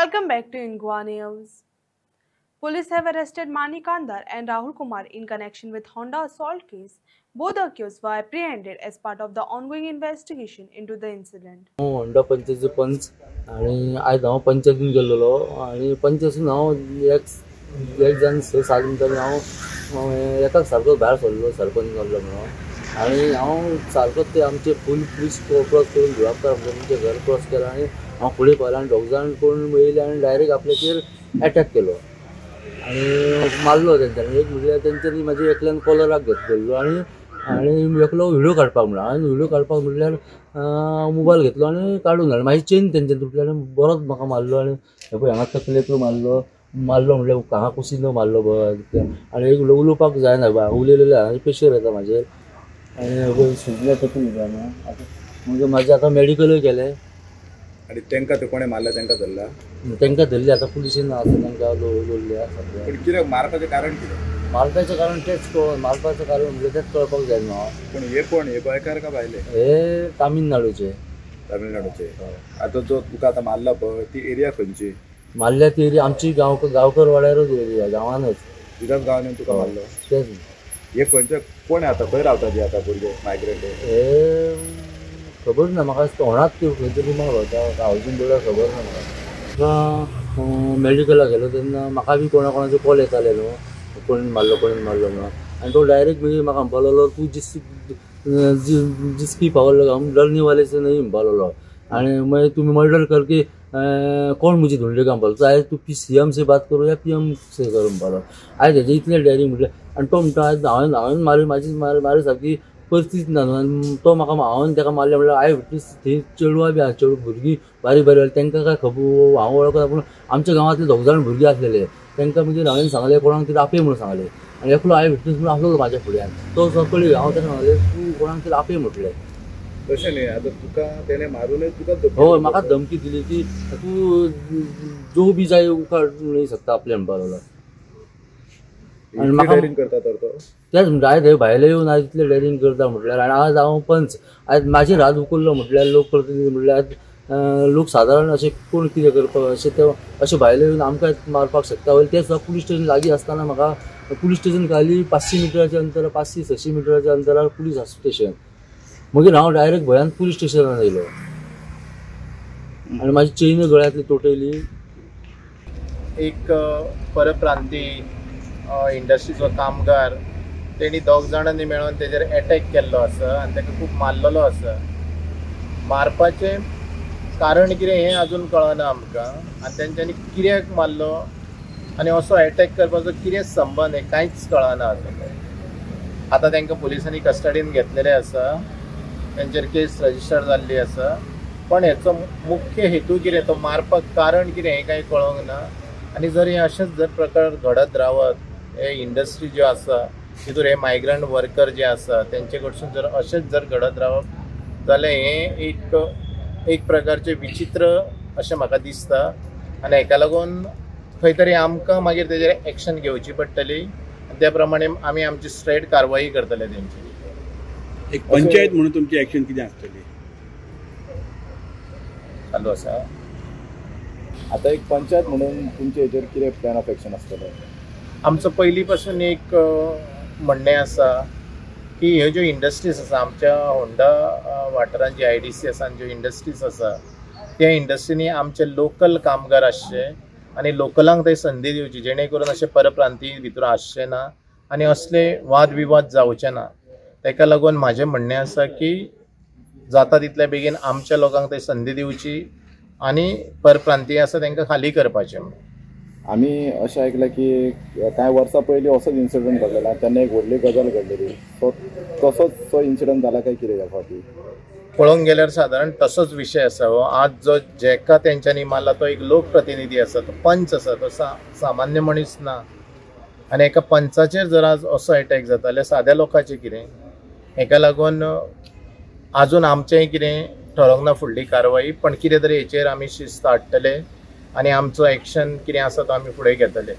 Welcome back to Ingwa News. Police have arrested Mani Kandar and Rahul Kumar in connection with Honda assault case. Both accused were apprehended as part of the ongoing investigation into the incident. Honda पंचायतीचो पंच आणि आयज हांव पंचायतीन गेल्लो आणि पंचायतीन हांव एक जण 6-7 मिनटांनी हांव एकाक सारको भायर सरलो सरपंच जाल्लो म्हणून आणि हांव सारको ते आमचे फूल पुलीस क्रॉस करून जुवाबदार आमचे घर क्रॉस केला आणि हांव फुडें पळयलें आनी दोग जाण कोण येयले आनी डायरेक्ट आपल्याचेर अटॅक केलो आणि मारलो तेंच्यांनी. एक म्हणल्यार तेंच्यांनी म्हाजे एकल्यान कॉलराक घेतलो आणि एकलो व्हिडिओ काडपाक म्हणून हांवें व्हिडिओ काडपाक म्हटल्यार मोबायल घेतलो आनी काडून घालो. म्हाजी चेन तेंच्यान तुटली आनी बरोच म्हाका मारलो आनी हे पळय हांगा तकलेक मारलो म्हणल्यार हांगा कुशीन मारलो बरो आनी एक उलोवपाक जायना बा उलयलें हांवें प्रेशर येता म्हाजेर आनी सुजल्या तकली जायना. म्हणजे म्हाजें आतां मेडिकलूय केलें आणि त्यांना तो कोणी मारला त्यांना धरला तांकां धरली आतां पुलिशेन आसा तांकां दवरल्या सद्या. पण कित्याक मारपाचें कारण कितें मारपाचें कारण तेच मारपाचें कारण म्हणजे तेच कळपाक जाय न्हू. पण हे कोण हे गोंयकार का भायले हे तामिळनाडूचे. आता जो तुका आता मारला पळय ती एरिया खंयची मारल्या ती एरिया आमची गांवकर वाड्यारच एरिया गांवानच तिच्याच गांवांनी तुका मारलो तेच. हे खंयचे कोण आता खंय रावता ती आता भुरगे मायग्रेंट हे खबर ना म्हाका तोंडात ती खंय तरी म्हाका रावता हावजीन बोर्डाक खबर ना म्हाका. मेडिकलाक गेलो तेन्ना म्हाका बी कोणाचो कॉल येताले न्हू कोणी मारलो म्हणून आनी तो डायरेक्ट मागीर म्हाका म्हणपाक तूं जिसकी पावलो हम डरने वाले से नहीं म्हणपाक आनी मागीर तुमी मर्डर करके कोण मुझे धुंडे का म्हणपाक आयज तूं CM से बात करूं या PM से करूं म्हणपाक आयज हेजे इतलें डायरेक्ट म्हटलें आनी तो म्हणटा आयज हांवें मारी सारकी परिस्थिती ना न्हू आनी तो म्हाका हांवें ताका मारलें म्हणल्यार आय विटनेस थंय चेडवां बी चेडूं भुरगीं बारीक तांकां काय खबर हांव वळखना पूण आमच्या गांवांतले दोग जाण भुरगीं आसलेले तांकां मागीर हांवें सांगलें कोणाक तरी आपय म्हणून सांगलें आनी एकलो आय विटनेस म्हणून आसलो म्हाज्या फुड्यान तो सकळी हांव ताका सांगलें तूं कोणाक तरी आपय म्हटलें. तशें न्ही आता तुका तेणें मारूनय तुका हय म्हाका धमकी दिली की तूं जो बी जाय उखाड नाही सकता आपल्या म्हणपाक लागलो. आनी म्हाका करता तर तो तेच म्हणटा आयज हे भायले येवन आयज इतलें डेरिंग करता म्हटल्यार आनी आज हांव पंच आयज म्हाजेर हात उखल्लो म्हटल्यार लोक प्रतिनिधी म्हटल्यार लोक सादारण अशें कोण कितें करपाक अशें भायले येवन आमकां मारपाक शकता वयले तें सुद्दां पुलीस स्टेशन लागीं आसतना म्हाका पुलीस स्टेशन खाली 500 मिटराच्या अंतरार 500-600 मिटराच्या अंतरार पुलीस स्टेशन मागीर हांव डायरेक्ट भंयान पुलीस स्टेशनान येयलो आनी म्हाजी चेन गळ्यांतली तोटयली. एक परप्रांती इंडस्ट्रीचो कामगार तेणी दोग जाणांनी मेळून तेजेर अटॅक केल्लो आसा आनी ताका खूब मारलेलो आसा. मारपाचें कारण कितें हें अजून कळना आमकां आनी तेंच्यांनी कित्याक मारलो आनी असो अटॅक करपाचो कितें संबंद हें कांयच कळना अजून. आतां तांकां पुलिसांनी कस्टडीन घेतलेले आसा तेंचेर केस रजिस्टर जाल्ली आसा पण हेचो मुख्य हेतू कितें तो मारपाक कारण कितें हें कांय कळोंक ना. आनी जर हे अशेंच जर प्रकार घडत रावत हे इंडस्ट्री ज्यो आसा तितूर हे मायग्रंट वर्कर जे आसा तेंचे कडसून जर अशेंच जर घडत रावप जाल्यार हें एक प्रकारचें विचित्र अशें म्हाका दिसता आनी हेका लागून खंय तरी आमकां मागीर तेजेर एक्शन घेवची पडटली आनी त्या प्रमाणे आमी आमची स्ट्रेट कारवाई करतले तेंची. एक पंचायत म्हणून तुमची एक्शन कितें आसतली चालू आसा. आता एक पंचायत म्हणून तुमचे हेजेर कितें प्लॅन ऑफ एक्शन आसतलें. आमचं पहिली पासून एक म्हणणें आसा की ह्यो ज्यो इंडस्ट्रीज आसा आमच्या होंडा वाठारांत जी IDC आसा ज्यो इंडस्ट्रीज आसा त्या इंडस्ट्रीनी आमचे लोकल कामगार आसचे आनी लोकलांक थंय संदी दिवची जेणे करून अशे परप्रांतीय भितर आसचे ना आनी असले वाद विवाद जावचे ना. ताका लागून म्हाजें म्हणणें आसा की जाता तितले बेगीन आमच्या लोकांक थंय संदी दिवची आनी परप्रांतीय आसा तांकां खाली करपाचें. आम्ही अशें आयकलां की कांय वर्सां पयलीं असोच इन्सिडंट घडलेलो तेन्ना एक व्हडली गजाल घडलेली सो तसोच तो इन्सिडंट जाला काय कितें ह्या फावटी पळोवंक गेल्यार सादारण तसोच विशय आसा हो. आज जो जेका तेंच्यांनी मारला तो एक लोक प्रतिनिधी आसा तो पंच आसा तो सामान्य मनीस ना आनी एका पंचाचेर जर आज असो अटॅक जाता जाल्यार साद्या लोकांचें कितें. हेका लागून आजून आमचेंय कितें ठरोंक ना फुडली कारवाई पण कितें तरी हेचेर आमी शिस्त हाडटले आनी आमचो एक्शन कितें आसा तो आमी फुडें घेतले.